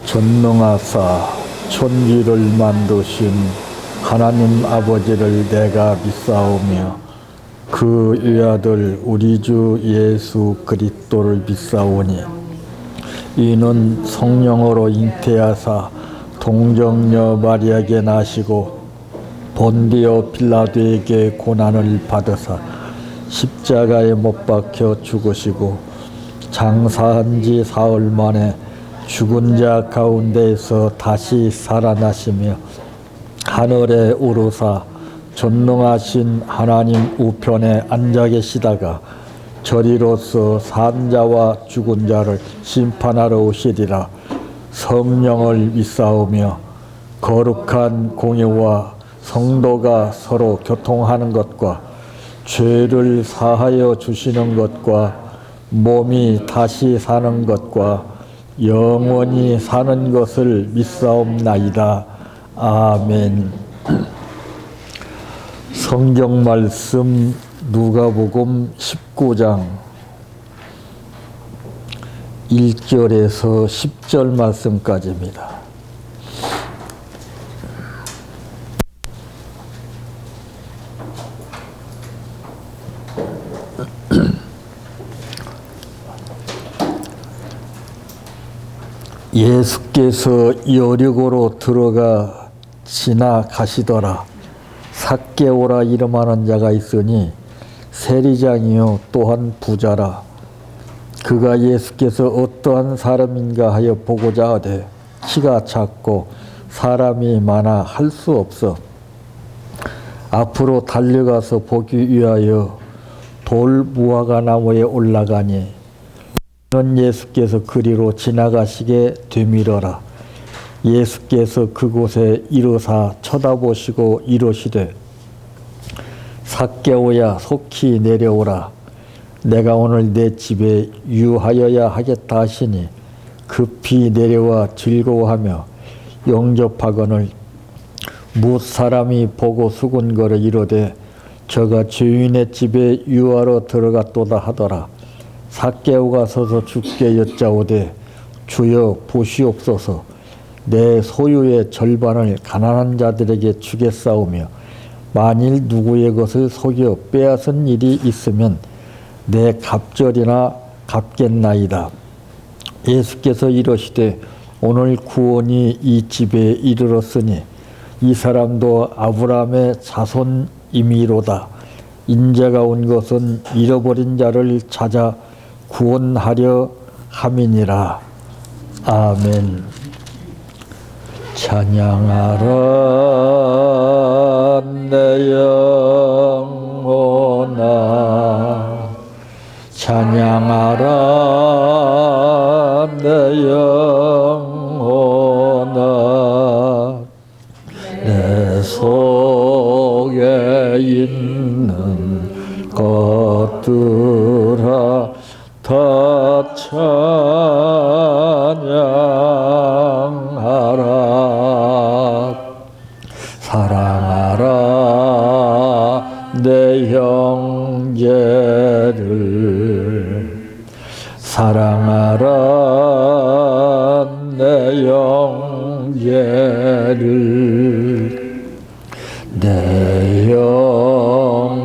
전능하사 천지를 만드신 하나님 아버지를 내가 믿사오며 그 외아들 우리 주 예수 그리스도를 믿사오니 이는 성령으로 잉태하사 동정녀 마리아에게 나시고 본디오 빌라도에게 고난을 받으사 십자가에 못 박혀 죽으시고 장사한 지 사흘 만에 죽은 자 가운데에서 다시 살아나시며 하늘에 오르사 전능하신 하나님 우편에 앉아 계시다가 저리로서 산 자와 죽은 자를 심판하러 오시리라. 성령을 믿사오며 거룩한 공예와 성도가 서로 교통하는 것과 죄를 사하여 주시는 것과 몸이 다시 사는 것과 영원히 사는 것을 믿사옵나이다. 아멘. 성경 말씀 누가복음 19장 1절에서 10절 말씀까지입니다. 예수께서 여리고로 들어가 지나가시더라. 삭개오라 이름하는 자가 있으니 세리장이요 또한 부자라. 그가 예수께서 어떠한 사람인가 하여 보고자 하되 키가 작고 사람이 많아 할 수 없어 앞으로 달려가서 보기 위하여 돌 무화과 나무에 올라가니 는 예수께서 그리로 지나가시게 되밀어라. 예수께서 그곳에 이르사 쳐다보시고 이르시되 삭개오야 속히 내려오라. 내가 오늘 내 집에 유하여야 하겠다 하시니 급히 내려와 즐거워하며 영접하거늘 뭇 사람이 보고 수군거려 이르되 저가 주인의 집에 유하러 들어갔도다 하더라. 삭개오가 서서 주께 여짜오되 주여 보시옵소서. 내 소유의 절반을 가난한 자들에게 주겠사오며 만일 누구의 것을 속여 빼앗은 일이 있으면 내 갑절이나 갚겠나이다. 예수께서 이르시되 오늘 구원이 이 집에 이르렀으니 이 사람도 아브라함의 자손임이로다. 인자가 온 것은 잃어버린 자를 찾아 구원하려 함이니라. 아멘. 찬양하라 내 영혼아, 찬양하라 내 영혼아, 내 속에 있는 것들아 다 찬양하라. 사랑하라 내 형제를, 사랑하라 내 형제를, 내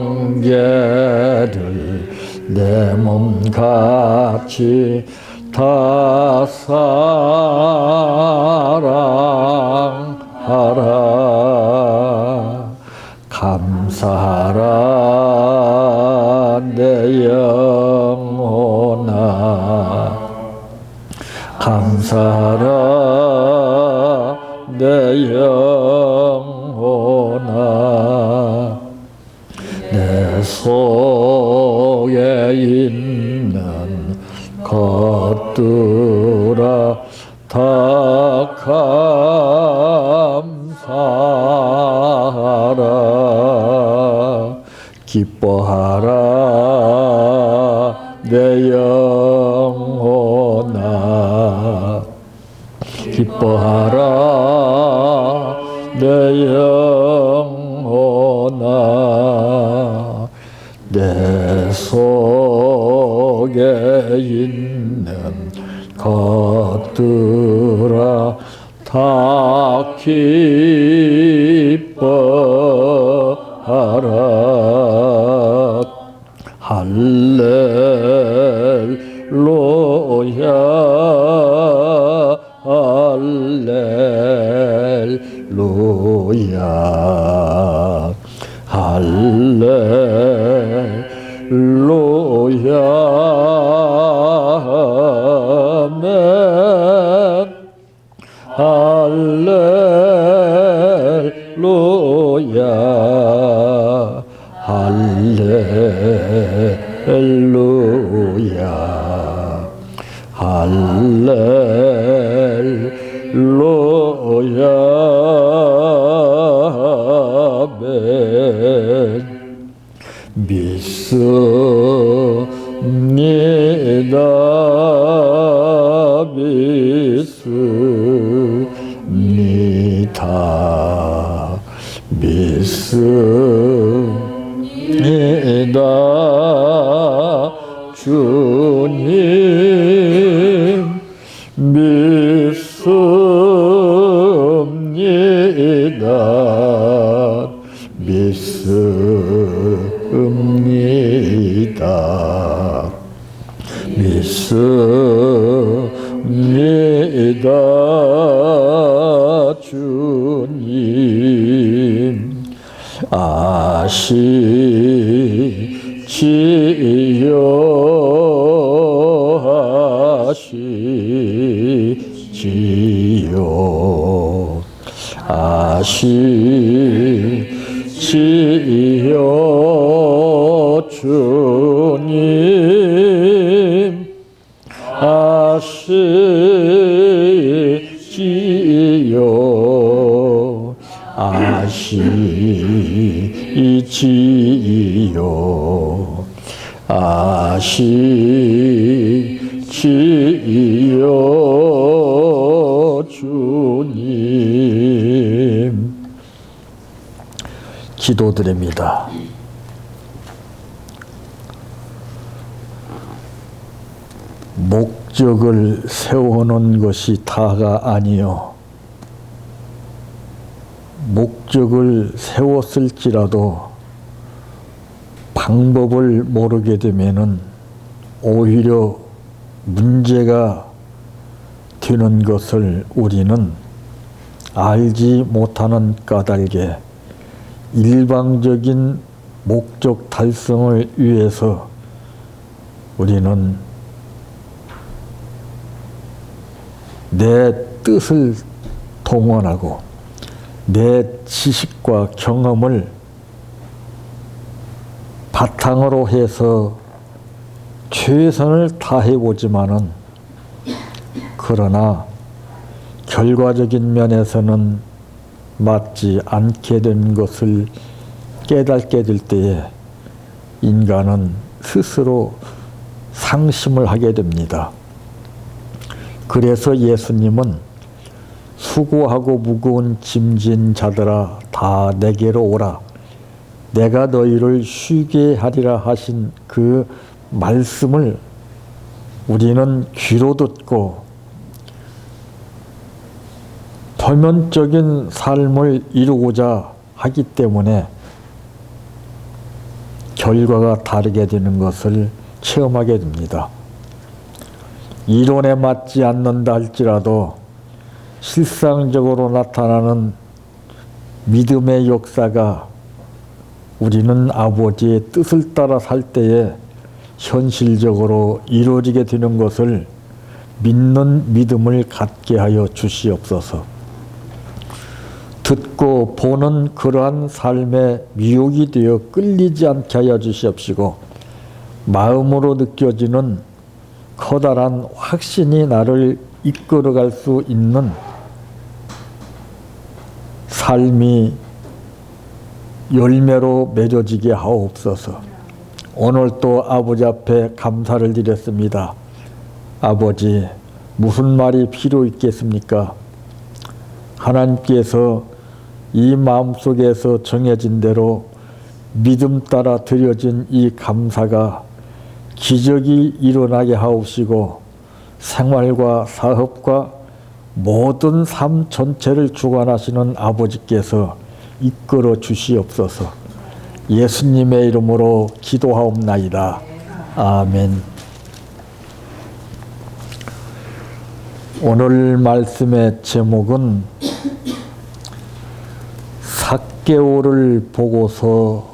형제를 내 몸같이 다 사랑하라. 감사하라 내 영혼아, 감사하라 내 영혼아, 내 속에 있는 것들아 다 감사하라. 기뻐하라 내 영혼아, 기뻐하라 내 영혼아, 내 속에 있는 것 것들아 다 기뻐하라. 할렐루야 할렐루야 할렐루야 아멘 할렐루야 할렐루야 할렐루야 아멘 믿습니다 믿습니다 믿습니다 주님 믿습니다 믿습니다 믿습니다 주님 아시지요 아시지요 주님 아시지요 아시지요 아시지요 주님 기도드립니다. 목적을 세워놓은 것이 다가 아니요 목적을 세웠을지라도 방법을 모르게 되면은 오히려 문제가 되는 것을 우리는 알지 못하는 까닭에 일방적인 목적 달성을 위해서 우리는 내 뜻을 동원하고 내 지식과 경험을 바탕으로 해서 최선을 다해보지만은 그러나 결과적인 면에서는 맞지 않게 된 것을 깨닫게 될 때에 인간은 스스로 상심을 하게 됩니다. 그래서 예수님은 수고하고 무거운 짐진 자들아 다 내게로 오라 내가 너희를 쉬게 하리라 하신 그 말씀을 우리는 귀로 듣고 표면적인 삶을 이루고자 하기 때문에 결과가 다르게 되는 것을 체험하게 됩니다. 이론에 맞지 않는다 할지라도 실상적으로 나타나는 믿음의 역사가 우리는 아버지의 뜻을 따라 살 때에 현실적으로 이루어지게 되는 것을 믿는 믿음을 갖게 하여 주시옵소서. 듣고 보는 그러한 삶에 미혹이 되어 끌리지 않게 하여 주시옵시고 마음으로 느껴지는 커다란 확신이 나를 이끌어갈 수 있는 삶이 열매로 맺어지게 하옵소서. 오늘 또 아버지 앞에 감사를 드렸습니다. 아버지, 무슨 말이 필요 있겠습니까? 하나님께서 이 마음속에서 정해진 대로 믿음 따라 드려진 이 감사가 기적이 일어나게 하옵시고 생활과 사업과 모든 삶 전체를 주관하시는 아버지께서 이끌어 주시옵소서. 예수님의 이름으로 기도하옵나이다. 아멘. 오늘 말씀의 제목은 삭개오를 보고서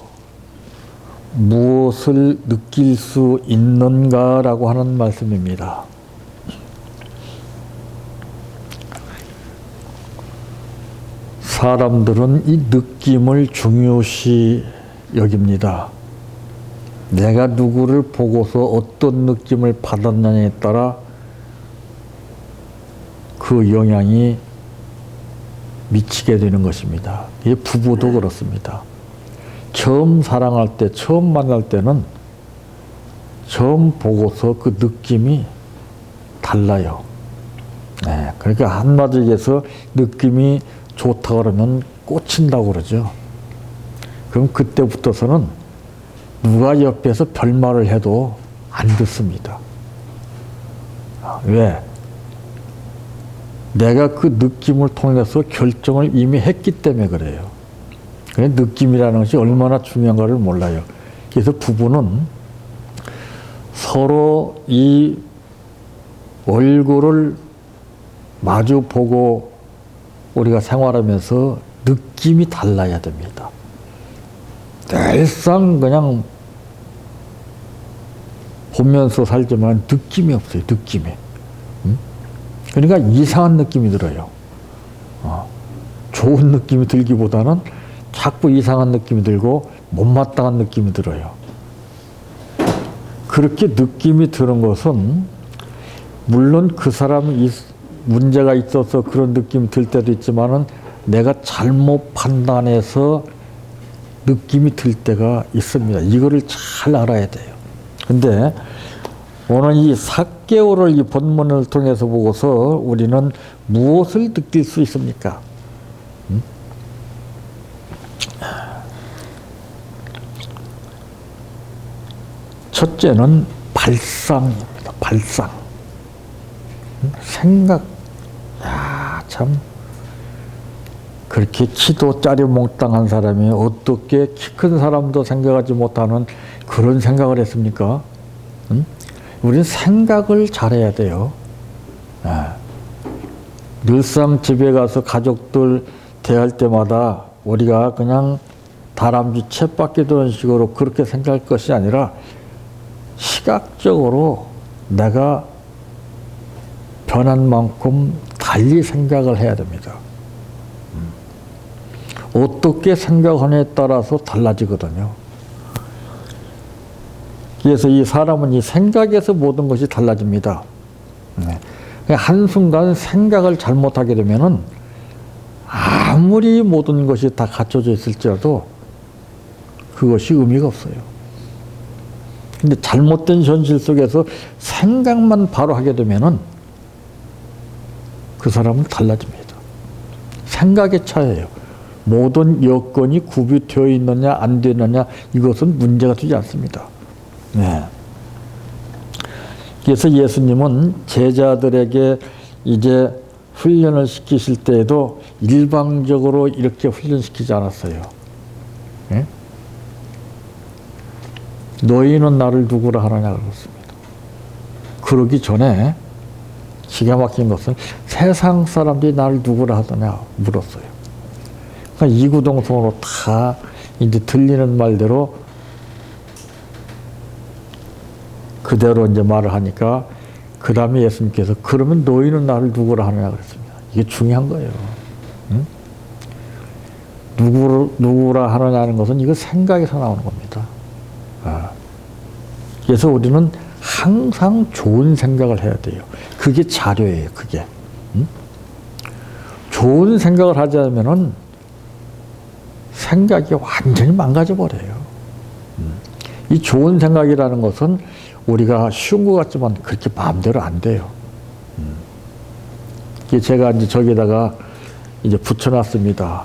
무엇을 느낄 수 있는가라고 하는 말씀입니다. 사람들은 이 느낌을 중요시 여깁니다. 내가 누구를 보고서 어떤 느낌을 받았느냐에 따라 그 영향이 미치게 되는 것입니다. 이 부부도 그렇습니다. 처음 사랑할 때, 처음 만날 때는 처음 보고서 그 느낌이 달라요. 네, 그러니까 한마디로 해서 느낌이 좋다 그러면 꽂힌다고 그러죠. 그럼 그때부터서는 누가 옆에서 별말을 해도 안 듣습니다. 왜? 내가 그 느낌을 통해서 결정을 이미 했기 때문에 그래요. 그래, 느낌이라는 것이 얼마나 중요한가를 몰라요. 그래서 부부는 서로 이 얼굴을 마주 보고 우리가 생활하면서 느낌이 달라야 됩니다. 늘상 그냥 보면서 살지만 느낌이 없어요. 느낌이. 그러니까 이상한 느낌이 들어요. 좋은 느낌이 들기보다는 자꾸 이상한 느낌이 들고 못마땅한 느낌이 들어요. 그렇게 느낌이 드는 것은 물론 그 사람이 문제가 있어서 그런 느낌이 들 때도 있지만은 내가 잘못 판단해서 느낌이 들 때가 있습니다. 이거를 잘 알아야 돼요. 근데 오늘 이 삭개오를 이 본문을 통해서 보고서 우리는 무엇을 느낄 수 있습니까? 첫째는 발상입니다. 발상. 생각. 야, 참. 그렇게 키도 짜리몽땅한 사람이 어떻게 키 큰 사람도 생각하지 못하는 그런 생각을 했습니까? 우리는 생각을 잘해야 돼요. 늘상 집에 가서 가족들 대할 때마다 우리가 그냥 다람쥐 쳇바퀴 도는 식으로 그렇게 생각할 것이 아니라 시각적으로 내가 변한 만큼 달리 생각을 해야 됩니다. 어떻게 생각하느냐에 따라서 달라지거든요. 그래서 이 사람은 이 생각에서 모든 것이 달라집니다. 한순간 생각을 잘못하게 되면은 아무리 모든 것이 다 갖춰져 있을지라도 그것이 의미가 없어요. 근데 잘못된 현실 속에서 생각만 바로 하게 되면은 그 사람은 달라집니다. 생각의 차이예요. 모든 여건이 구비되어 있느냐 안 되느냐 이것은 문제가 되지 않습니다. 네. 그래서 예수님은 제자들에게 이제 훈련을 시키실 때에도 일방적으로 이렇게 훈련시키지 않았어요. 네? 너희는 나를 누구라 하느냐 그랬습니다. 그러기 전에 기가 막힌 것은 세상 사람들이 나를 누구라 하더냐 물었어요. 그러니까 이구동성으로 다 이제 들리는 말대로 그대로 이제 말을 하니까 그 다음에 예수님께서 그러면 너희는 나를 누구라 하느냐 그랬습니다. 이게 중요한 거예요. 응? 누구라 하느냐는 것은 이거 생각에서 나오는 겁니다. 그래서 우리는 항상 좋은 생각을 해야 돼요. 그게 자료예요. 그게. 응? 좋은 생각을 하지 않으면은 생각이 완전히 망가져 버려요. 이 좋은 생각이라는 것은 우리가 쉬운 것 같지만 그렇게 마음대로 안 돼요. 제가 이제 저기다가 이제 붙여놨습니다.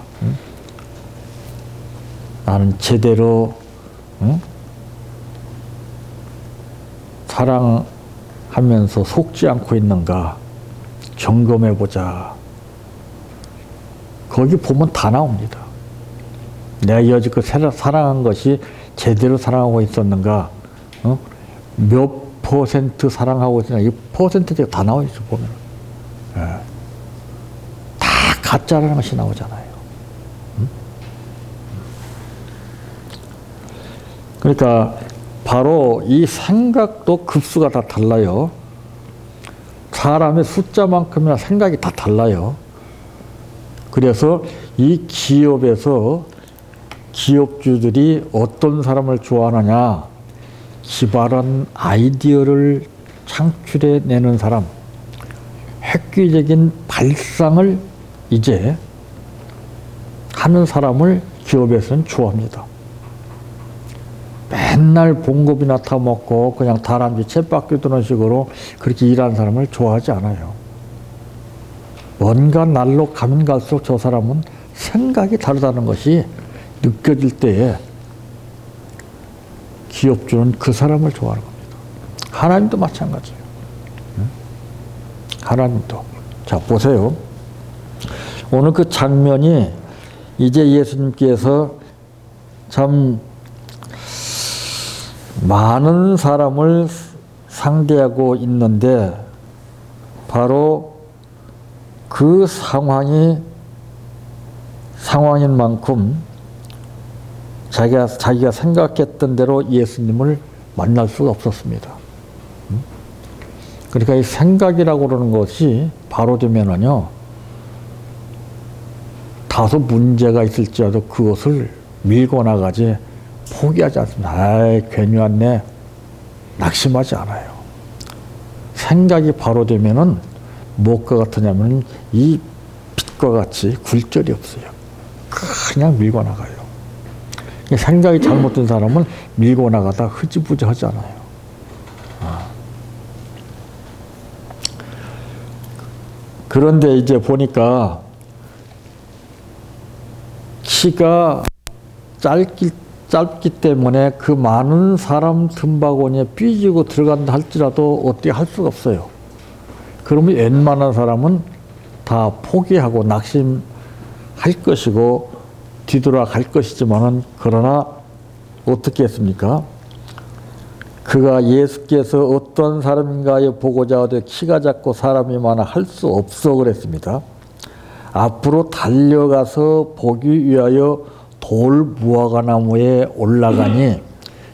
나는 제대로 사랑하는 하면서 속지 않고 있는가 점검해 보자. 거기 보면 다 나옵니다. 내가 여지껏 사랑한 것이 제대로 사랑하고 있었는가, 몇 퍼센트 사랑하고 있었나, 이 퍼센트가 다 나와 있어, 보면. 예. 다 가짜라는 것이 나오잖아요. 그러니까 바로 이 생각도 급수가 다 달라요. 사람의 숫자만큼이나 생각이 다 달라요. 그래서 이 기업에서 기업주들이 어떤 사람을 좋아하느냐, 기발한 아이디어를 창출해내는 사람, 획기적인 발상을 이제 하는 사람을 기업에서는 좋아합니다. 맨날 봉급이나 타먹고 그냥 다람쥐 쳇바퀴 도는 식으로 그렇게 일하는 사람을 좋아하지 않아요. 뭔가 날로 가면 갈수록 저 사람은 생각이 다르다는 것이 느껴질 때에 기업주는 그 사람을 좋아하는 겁니다. 하나님도 마찬가지예요. 하나님도. 자, 보세요. 오늘 그 장면이 이제 예수님께서 참 많은 사람을 상대하고 있는데 바로 그 상황인 만큼 자기가 생각했던 대로 예수님을 만날 수가 없었습니다. 그러니까 이 생각이라고 그러는 것이 바로 되면은요, 다소 문제가 있을지라도 그것을 밀고 나가지 포기하지 않습니다. 아이, 괜히 왔네. 낙심하지 않아요. 생각이 바로 되면은 무엇과 같으냐면 이 빛과 같이 굴절이 없어요. 그냥 밀고 나가요. 생각이 잘못된 사람은 밀고 나가다 흐지부지 하잖아요. 그런데 이제 보니까 키가 짧기 때문에 그 많은 사람 틈바구니에 삐지고 들어간다 할지라도 어떻게 할 수가 없어요. 그러면 웬만한 사람은 다 포기하고 낙심할 것이고 뒤돌아갈 것이지만은, 그러나 어떻게 했습니까? 그가 예수께서 어떤 사람인가에 보고자 하되 키가 작고 사람이 많아 할 수 없어 그랬습니다. 앞으로 달려가서 보기 위하여 돌 무화과나무에 올라가니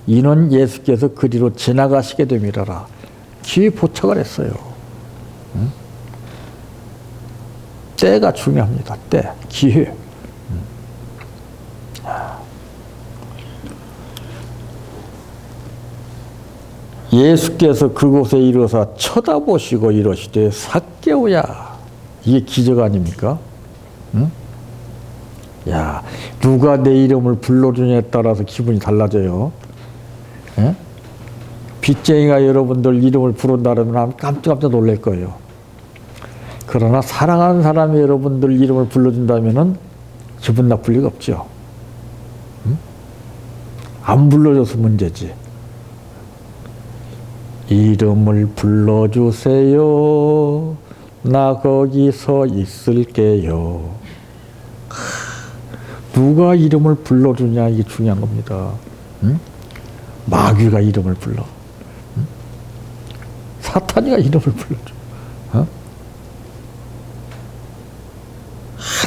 이는 예수께서 그리로 지나가시게 됨이라라. 기회 포착을 했어요. 때가 중요합니다. 때, 기회. 예수께서 그곳에 이르사 쳐다보시고 이러시되 삭개오야. 이게 기적 아닙니까? 응? 야, 누가 내 이름을 불러주냐에 따라서 기분이 달라져요. 예? 빚쟁이가 여러분들 이름을 부른다면 깜짝깜짝 놀랄 거예요. 그러나 사랑하는 사람이 여러분들 이름을 불러준다면 기분 나쁠 리가 없죠. 응? 안 불러줘서 문제지. 이름을 불러주세요. 나 거기 서 있을게요. 누가 이름을 불러주냐, 이게 중요한 겁니다. 응? 마귀가 이름을 불러. 응? 사탄이가 이름을 불러줘. 어?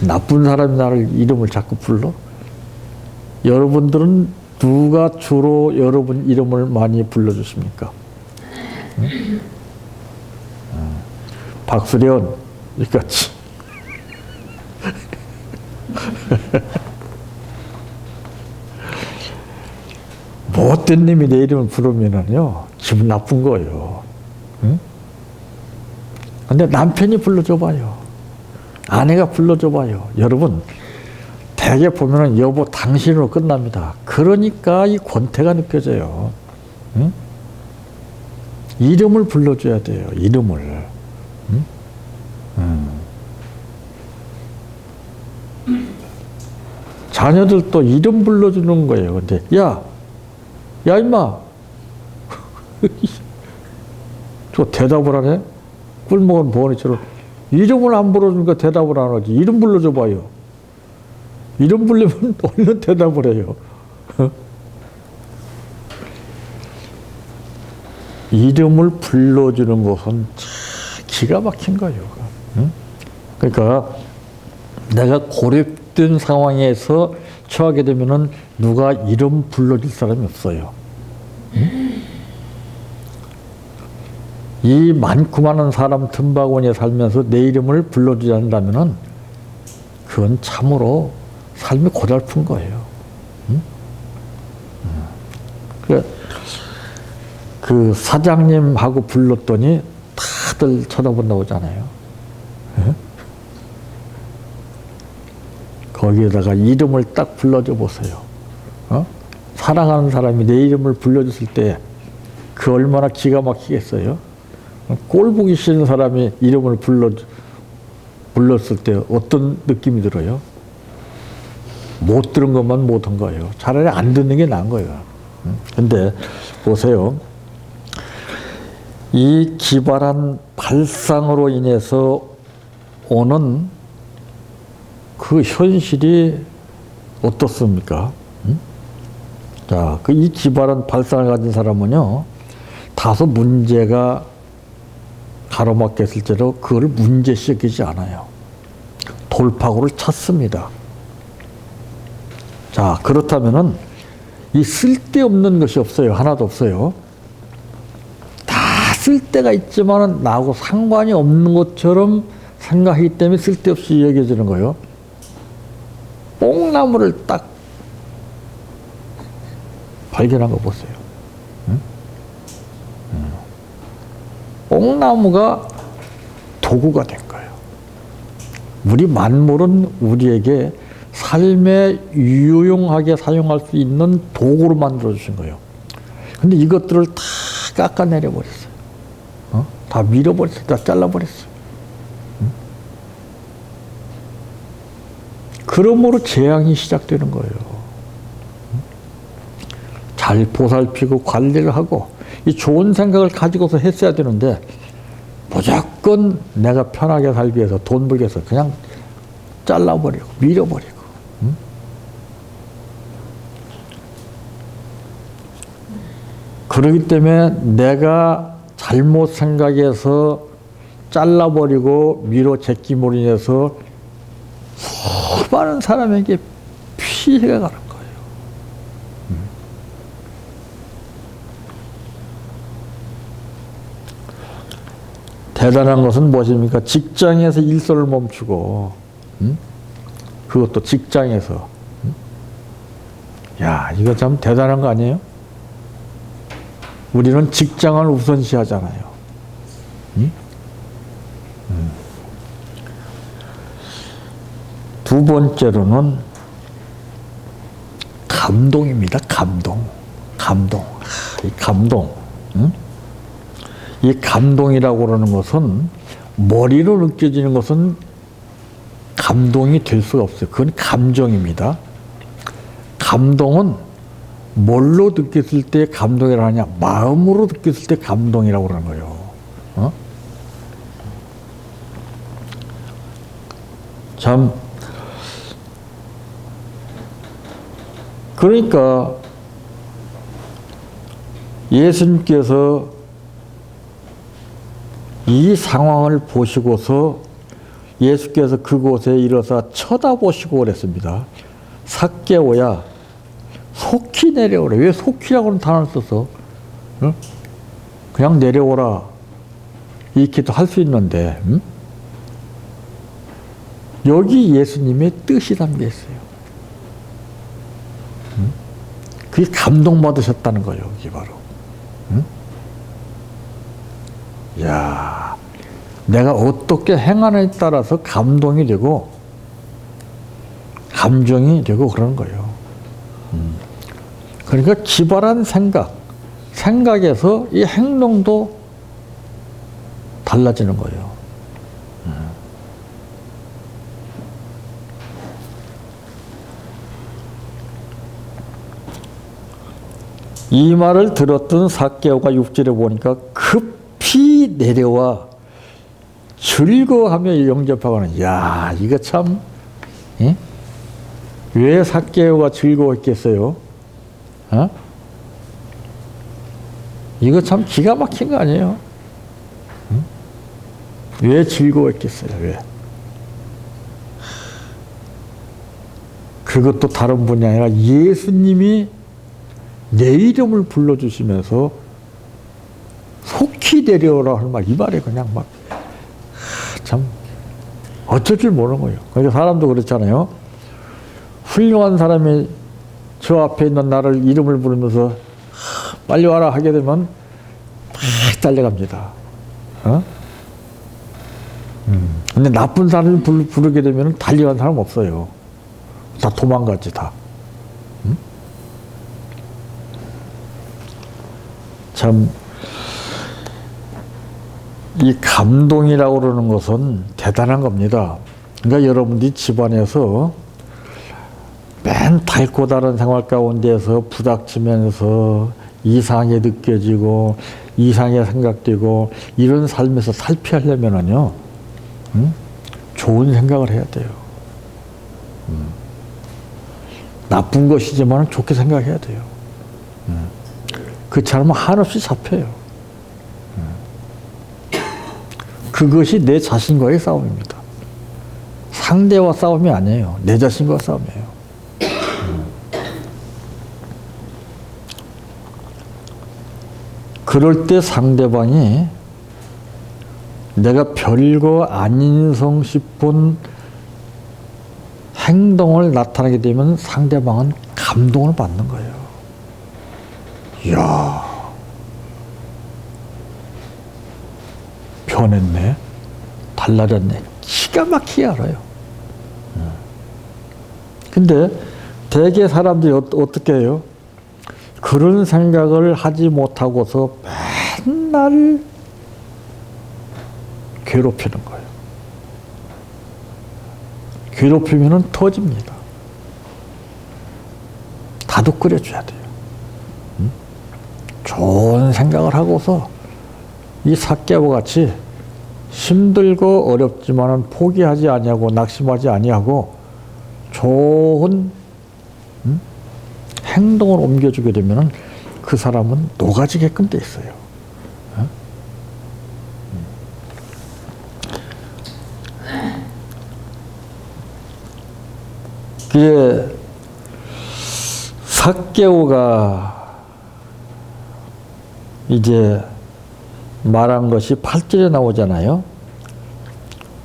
나쁜 사람이 나를 이름을 자꾸 불러? 여러분들은 누가 주로 여러분 이름을 많이 불러주십니까? 응? 박수련, 이같이. 못된 놈이 내 이름을 부르면은요, 기분 나쁜 거예요. 응? 근데 남편이 불러줘봐요. 아내가 불러줘봐요. 여러분, 대개 보면은 여보 당신으로 끝납니다. 그러니까 이 권태가 느껴져요. 응? 이름을 불러줘야 돼요. 이름을. 응? 자녀들도 이름 불러주는 거예요. 근데 야 임마, 또 대답을 안 해? 꿀먹은 보니처럼 이름을 안 불러주니까 대답을 안 하지. 이름 불러줘 봐요. 이름 불리면 얼른 대답을 해요. 이름을 불러주는 것은 참 기가 막힌 거예요. 응? 그러니까 내가 고립된 상황에서 처하게 되면은 누가 이름 불러줄 사람이 없어요. 응? 이 많고 많은 사람 틈바구니에 살면서 내 이름을 불러주지 않는다면은 그건 참으로 삶이 고달픈 거예요. 응? 그 사장님하고 불렀더니 다들 쳐다본다고 하잖아요. 예? 거기에다가 이름을 딱 불러줘 보세요. 사랑하는 사람이 내 이름을 불러줬을 때 그 얼마나 기가 막히겠어요. 꼴 보기 싫은 사람이 이름을 불렀을 때 어떤 느낌이 들어요? 못 들은 것만 못한 거예요. 차라리 안 듣는 게 나은 거예요. 근데 보세요. 이 기발한 발상으로 인해서 오는 그 현실이 어떻습니까? 자, 그 이 기발한 발상을 가진 사람은요, 다소 문제가 가로막혔을 때도 그걸 문제시키지 않아요. 돌파구를 찾습니다. 자, 그렇다면은 이 쓸데없는 것이 없어요. 하나도 없어요. 다 쓸데가 있지만은 나하고 상관이 없는 것처럼 생각하기 때문에 쓸데없이 여겨지는 거예요. 뽕나무를 딱 발견한 거 보세요. 뽕나무가 도구가 된 거예요. 우리 만물은 우리에게 삶에 유용하게 사용할 수 있는 도구로 만들어 주신 거예요. 근데 이것들을 다 깎아내려 버렸어요. 다 밀어버렸어요. 다 잘라버렸어요. 그러므로 재앙이 시작되는 거예요. 잘 보살피고 관리를 하고 이 좋은 생각을 가지고서 했어야 되는데 무조건 내가 편하게 살기 위해서 돈 벌기 위해서 그냥 잘라버리고 밀어버리고. 그렇기 때문에 내가 잘못 생각해서 잘라버리고 밀어 제끼므로 인해서 수많은 사람에게 피해가 가는 거예요. 대단한 것은 무엇입니까? 직장에서 일선을 멈추고, 그것도 직장에서. 야, 이거 참 대단한 거 아니에요? 우리는 직장을 우선시하잖아요. 두 번째로는 감동입니다. 감동. 이 감동. 이 감동이라고 그러는 것은 머리로 느껴지는 것은 감동이 될 수가 없어요. 그건 감정입니다. 감동은 뭘로 느꼈을 때 감동이라고 하냐? 마음으로 느꼈을 때 감동이라고 그러는 거예요. 참, 그러니까 예수님께서 이 상황을 보시고서 예수께서 그곳에 이르사 쳐다보시고 그랬습니다. 삭개오야, 속히 내려오라. 왜 속히라고는 단어를 써서 그냥 내려오라 이렇게도 할 수 있는데 여기 예수님의 뜻이 담겨 있어요. 그게 감동받으셨다는 거예요. 이게 바로. 야, 내가 어떻게 행하느냐에 따라서 감동이 되고 감정이 되고 그러는 거예요. 그러니까 기발한 생각에서 이 행동도 달라지는 거예요. 이 말을 들었던 삭개오가 6절에 보니까 급히 속히 내려와 즐거워하며 영접하고는, 야, 이거 참, 예? 왜 삭개오가 즐거웠겠어요? 어? 이거 참 기가 막힌 거 아니에요? 응? 왜 즐거웠겠어요? 왜? 그것도 다른 분이 아니라 예수님이 내 이름을 불러주시면서 속히 내려오라 할 말, 이 말에 그냥 막, 참, 어쩔 줄 모르는 거예요. 그러니까 사람도 그렇잖아요. 훌륭한 사람이 저 앞에 있는 나를 이름을 부르면서 빨리 와라 하게 되면 막 달려갑니다. 어? 근데 나쁜 사람을 부르게 되면 달려간 사람 없어요. 다 도망가지, 다. 참, 이 감동이라고 그러는 것은 대단한 겁니다. 그러니까 여러분들이 집안에서 맨 밝고 다른 생활 가운데서 부닥치면서 이상하게 느껴지고 이상하게 생각되고 이런 삶에서 살피하려면은요, 좋은 생각을 해야 돼요. 나쁜 것이지만 좋게 생각해야 돼요. 그렇지 않으면 한없이 잡혀요. 그것이 내 자신과의 싸움입니다. 상대와 싸움이 아니에요. 내 자신과 싸움이에요. 그럴 때 상대방이 내가 별거 아닌 싶은 행동을 나타내게 되면 상대방은 감동을 받는 거예요. 이야, 변했네, 달라졌네, 기가 막히게 알아요. 근데 대개 사람들이 어떻게 해요? 그런 생각을 하지 못하고서 맨날 괴롭히는 거예요. 괴롭히면은 터집니다. 다독거려줘야 돼요. 좋은 생각을 하고서 이 삭개와 같이 힘들고 어렵지만은 포기하지 아니하고 낙심하지 아니하고 좋은 행동을 옮겨주게 되면은 그 사람은 녹아지게끔 돼 있어요. 그게 삭개오가 이제 말한 것이 8절에 나오잖아요.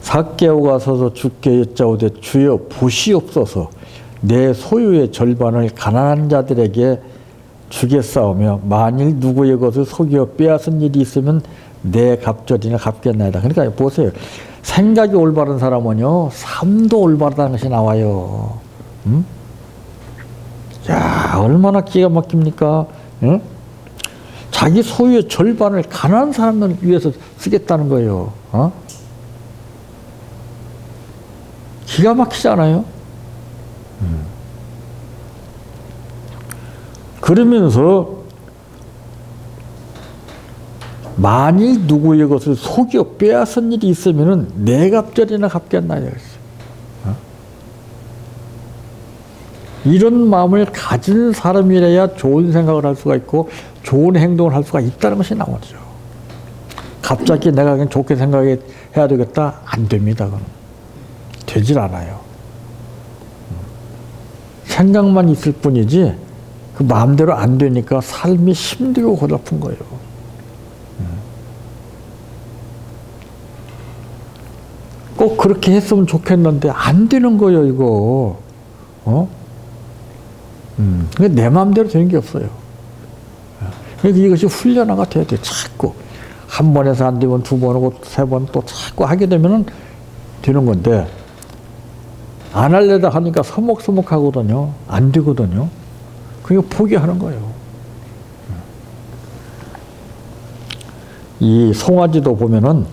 삭개오가 서서 주께 여짜오되 주여 보시옵소서 내 소유의 절반을 가난한 자들에게 주겠사오며 만일 누구의 것을 속여 빼앗은 일이 있으면 내 갑절이나 갚겠나이다. 그러니까 보세요. 생각이 올바른 사람은요, 삶도 올바르다는 것이 나와요. 야, 얼마나 기가 막힙니까? 응? 자기 소유의 절반을 가난한 사람을 위해서 쓰겠다는 거예요. 어? 기가 막히잖아요. 그러면서 만일 누구의 것을 속여 빼앗은 일이 있으면은 내 갑절이나 갚겠나요? 이런 마음을 가진 사람이라야 좋은 생각을 할 수가 있고 좋은 행동을 할 수가 있다는 것이 나오죠. 갑자기 내가 그냥 좋게 생각해야 되겠다? 안 됩니다. 그건. 되질 않아요. 생각만 있을 뿐이지 그 마음대로 안 되니까 삶이 힘들고 고달픈 거예요. 꼭 그렇게 했으면 좋겠는데 안 되는 거예요, 이거. 내 마음대로 되는 게 없어요. 그러니까 이것이 훈련화가 돼야 돼. 자꾸 한 번 해서 안 되면 두 번 하고 세 번 또 자꾸 하게 되면은 되는 건데 안 하려다 하니까 서먹서먹하거든요. 안 되거든요. 그러니까 포기하는 거예요. 이 송아지도 보면은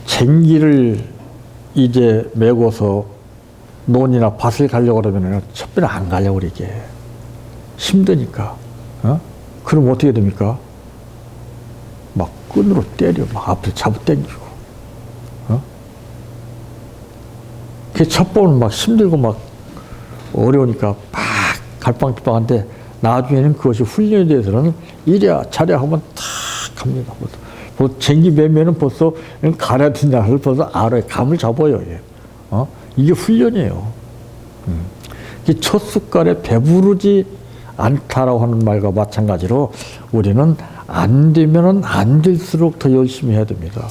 쟁기를 이제 메고서 논이나 밭을 가려고 그러면 첩비는 안 가려고 그러게. 힘드니까. 그럼 어떻게 됩니까? 막 끈으로 때려, 막 앞에 잡아당기고. 그 첫 번은 막 힘들고 막 어려우니까 막 갈팡질팡한데 나중에는 그것이 훈련에 대해서는 이랴 저랴 하면 탁 갑니다. 뭐 쟁기 매면은 벌써 가랴 된다를 벌써 알아요. 감을 잡아요. 예. 이게 훈련이에요. 첫 숟갈에 배부르지 않다라고 하는 말과 마찬가지로 우리는 안 되면은 안 될수록 더 열심히 해야 됩니다.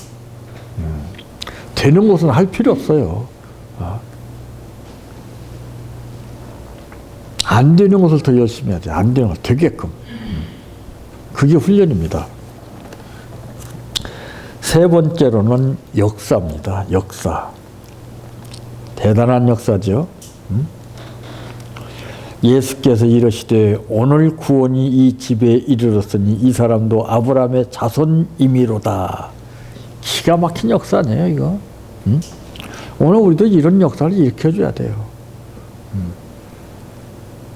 되는 것은 할 필요 없어요. 안 되는 것을 더 열심히 해야 돼. 안 되는 걸 되게끔. 그게 훈련입니다. 세 번째로는 역사입니다. 역사. 대단한 역사죠. 예수께서 이르시되 오늘 구원이 이 집에 이르렀으니 이 사람도 아브라함의 자손임이로다. 기가 막힌 역사 아니에요, 이거? 오늘 우리도 이런 역사를 일으켜줘야 돼요.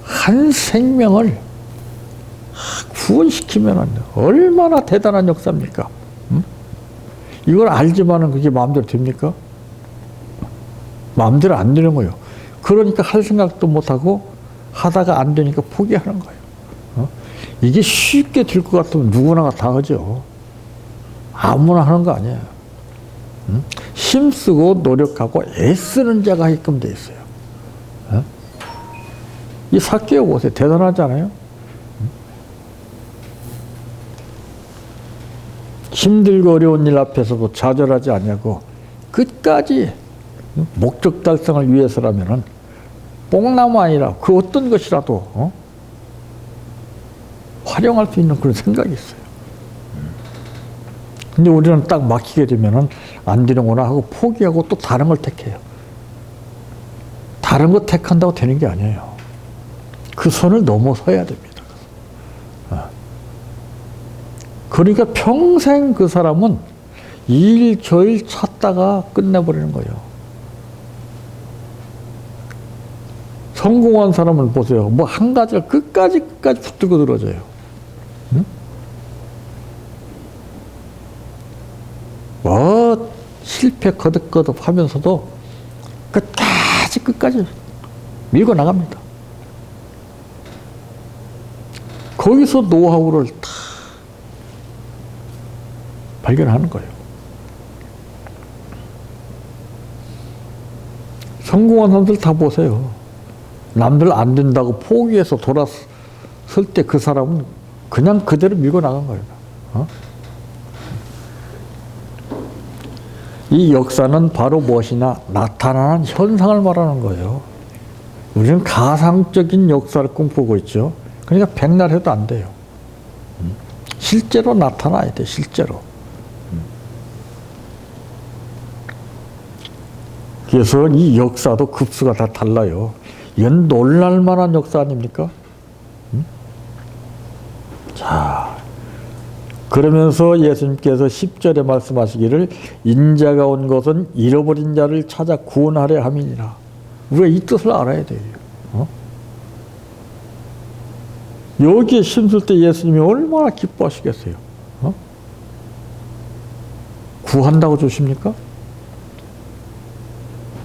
한 생명을 구원시키면 얼마나 대단한 역사입니까? 이걸 알지만은 그게 마음대로 됩니까? 마음대로 안 되는 거예요. 그러니까 할 생각도 못하고 하다가 안 되니까 포기하는 거예요. 이게 쉽게 될 것 같으면 누구나 다 하죠. 아무나 하는 거 아니에요. 힘쓰고 노력하고 애쓰는 자가 하게끔 돼 있어요. 이 삭개오 보세요. 대단하잖아요. 힘들고 어려운 일 앞에서도 좌절하지 않냐고 끝까지 목적 달성을 위해서라면은 뽕나무 아니라 그 어떤 것이라도 활용할 수 있는 그런 생각이 있어요. 근데 우리는 딱 막히게 되면은 안 되는구나 하고 포기하고 또 다른 걸 택해요. 다른 거 택한다고 되는 게 아니에요. 그 선을 넘어서야 됩니다. 그러니까 평생 그 사람은 일 저일 찾다가 끝내버리는 거예요. 성공한 사람을 보세요. 뭐 한 가지를 끝까지 붙들고 들어져요. 응? 뭐 실패 거듭거듭 하면서도 끝까지 밀고 나갑니다. 거기서 노하우를 다 발견하는 거예요. 성공한 사람들 다 보세요. 남들 안 된다고 포기해서 돌아설 때 그 사람은 그냥 그대로 밀고 나간 거예요. 이 역사는 바로 무엇이나 나타나는 현상을 말하는 거예요. 우리는 가상적인 역사를 꿈꾸고 있죠. 그러니까 백날 해도 안 돼요. 실제로 나타나야 돼, 실제로. 그래서 이 역사도 급수가 다 달라요. 이건 놀랄만한 역사 아닙니까? 자, 그러면서 예수님께서 10절에 말씀하시기를 인자가 온 것은 잃어버린 자를 찾아 구원하려 함이니라. 우리가 이 뜻을 알아야 돼요. 여기에 힘쓸 때 예수님이 얼마나 기뻐하시겠어요? 구한다고 주십니까?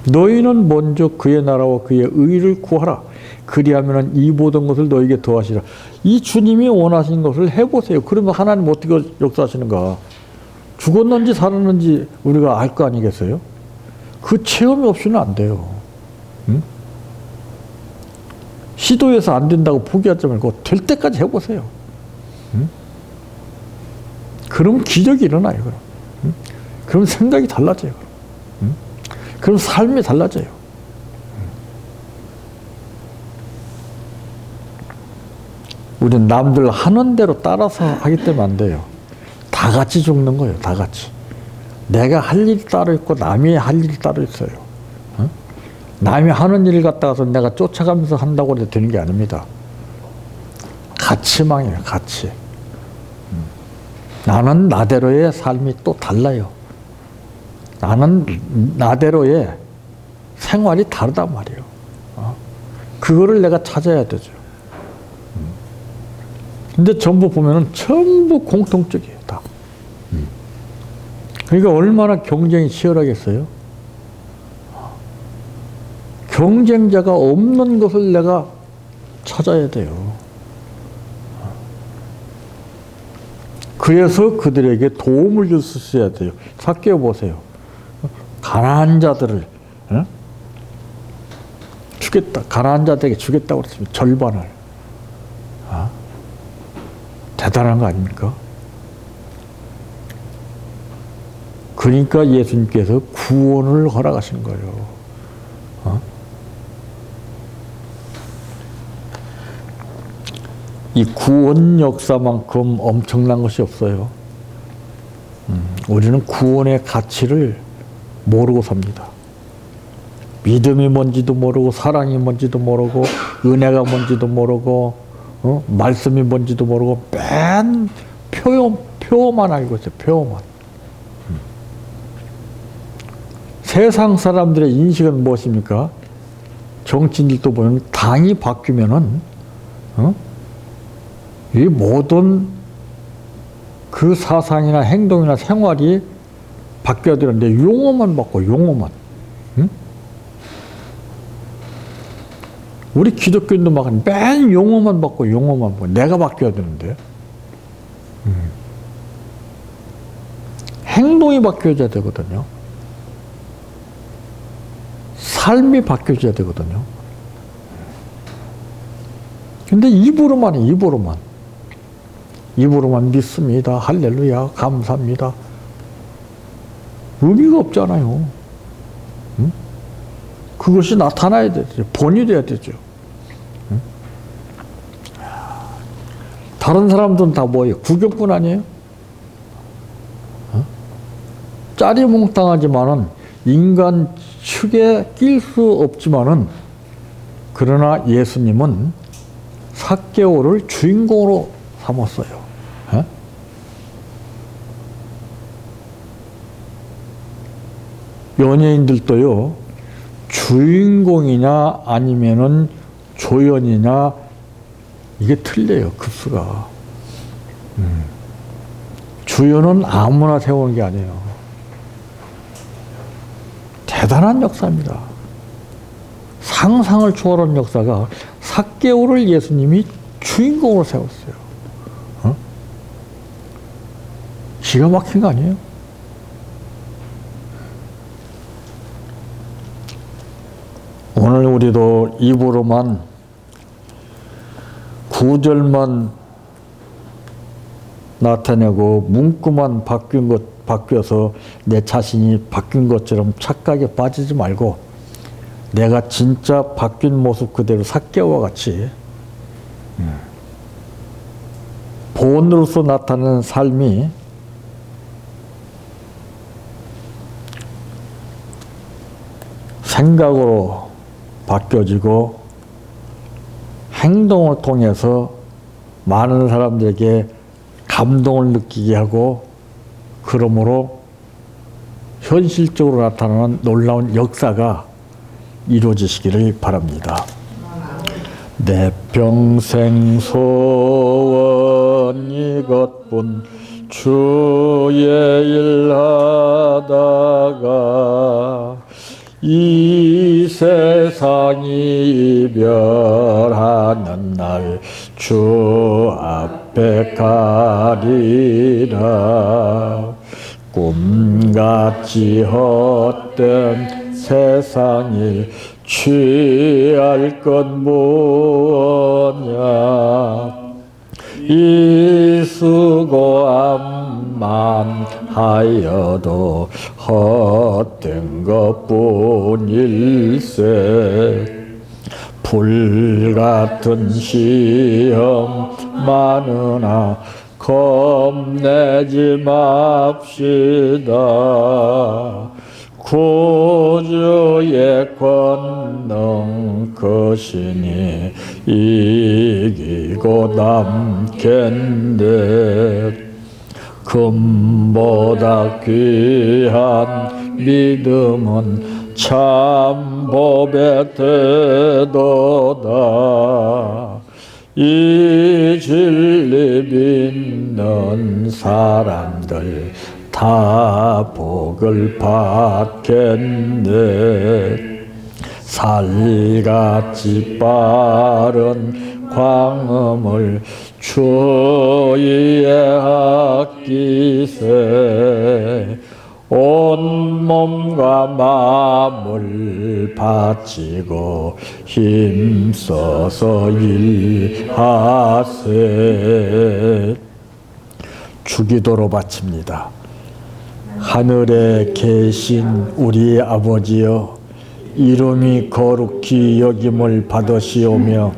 너희는 먼저 그의 나라와 그의 의를 구하라. 그리하면 이 모든 것을 너에게 더하시라. 이 주님이 원하신 것을 해보세요. 그러면 하나님 어떻게 역사하시는가? 죽었는지 살았는지 우리가 알 거 아니겠어요? 그 체험이 없이는 안 돼요. 응? 시도해서 안 된다고 포기하지 말고 될 때까지 해보세요. 응? 그럼 기적이 일어나요. 그럼. 응? 그럼 생각이 달라져요. 응? 그럼 삶이 달라져요. 우리는 남들 하는 대로 따라서 하기 때문에 안 돼요. 다 같이 죽는 거예요. 다 같이. 내가 할 일이 따로 있고 남이 할 일이 따로 있어요. 어? 남이 하는 일을 갖다가서 내가 쫓아가면서 한다고 해도 되는 게 아닙니다. 같이 망해요. 같이. 나는 나대로의 삶이 또 달라요. 나는 나대로의 생활이 다르단 말이에요. 그거를 내가 찾아야 되죠. 근데 전부 보면은 전부 공통적이에요, 다. 그러니까 얼마나 경쟁이 치열하겠어요? 경쟁자가 없는 것을 내가 찾아야 돼요. 그래서 그들에게 도움을 줄 수 있어야 돼요. 삭개오 보세요. 가난한 자들을 주겠다. 가난한 자들에게 주겠다고 그랬습니다. 절반을. 대단한 거 아닙니까? 그러니까 예수님께서 구원을 허락하신 거예요. 이 구원 역사만큼 엄청난 것이 없어요. 우리는 구원의 가치를 모르고 삽니다. 믿음이 뭔지도 모르고, 사랑이 뭔지도 모르고, 은혜가 뭔지도 모르고, 말씀이 뭔지도 모르고, 맨 표어만 알고 있어요. 표어만. 세상 사람들의 인식은 무엇입니까? 정치인들도 보면 당이 바뀌면은 이 모든 그 사상이나 행동이나 생활이 바뀌어야 되는데 용어만 바꿔, 용어만. 응? 우리 기독교인도 막 맨 용어만 바꿔, 용어만 바꿔. 내가 바뀌어야 되는데. 행동이 바뀌어야 되거든요. 삶이 바뀌어져야 되거든요. 근데 입으로만 해, 입으로만. 입으로만 믿습니다. 할렐루야, 감사합니다. 의미가 없잖아요. 응? 그것이 나타나야 되죠. 본이 돼야 되죠. 응? 다른 사람들은 다 뭐예요? 구경꾼 아니에요? 짜리몽땅하지만은 인간 축에 낄 수 없지만은, 그러나 예수님은 삭개오를 주인공으로 삼았어요. 에? 연예인들도요, 주인공이냐 아니면은 조연이냐, 이게 틀려요, 급수가. 주연은 아무나 세우는 게 아니에요. 대단한 역사입니다. 상상을 초월한 역사가, 삭개오를 예수님이 주인공으로 세웠어요. 기가 막힌 거 아니에요? 오늘 우리도 입으로만, 구절만 나타내고 문구만 바뀌어서 내 자신이 바뀐 것처럼 착각에 빠지지 말고, 내가 진짜 바뀐 모습 그대로 삭개오와 같이 본으로서 나타나는 삶이 생각으로 바뀌어지고 행동을 통해서 많은 사람들에게 감동을 느끼게 하고, 그러므로 현실적으로 나타나는 놀라운 역사가 이루어지시기를 바랍니다. 내 평생 소원 이것뿐, 주의 일 하다가 이 세상이 이별하는 날 주 앞에 가리라. 꿈같이 헛된 세상이 취할 것 뭐냐. 이 수고함만 하여도 헛된 것뿐일세. 불같은 시험 많으나 겁내지 맙시다. 구주의 권능 크시니 이기고 남겠네. 금보다 귀한 믿음은 참 법의 태도다. 이 진리 믿는 사람들 다 다 복을 받겠네. 살같이 빠른 광음을 주위에 아끼세. 온 몸과 마음을 바치고 힘써서 일하세. 주기도로 바칩니다. 하늘에 계신 우리 아버지여, 이름이 거룩히 여김을 받으시오며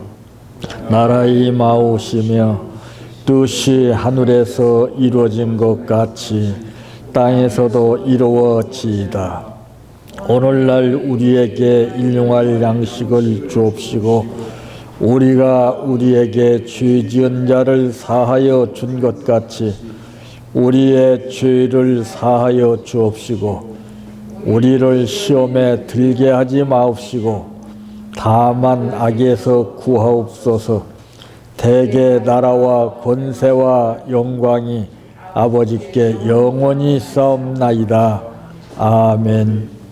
나라의 임하오시며 뜻이 하늘에서 이루어진 것 같이 땅에서도 이루어지이다. 오늘날 우리에게 일용할 양식을 주옵시고 우리가 우리에게 죄 지은 자를 사하여 준 것 같이 우리의 죄를 사하여 주옵시고 우리를 시험에 들게 하지 마옵시고 다만 악에서 구하옵소서. 대개 나라와 권세와 영광이 아버지께 영원히 싸움나이다. 아멘.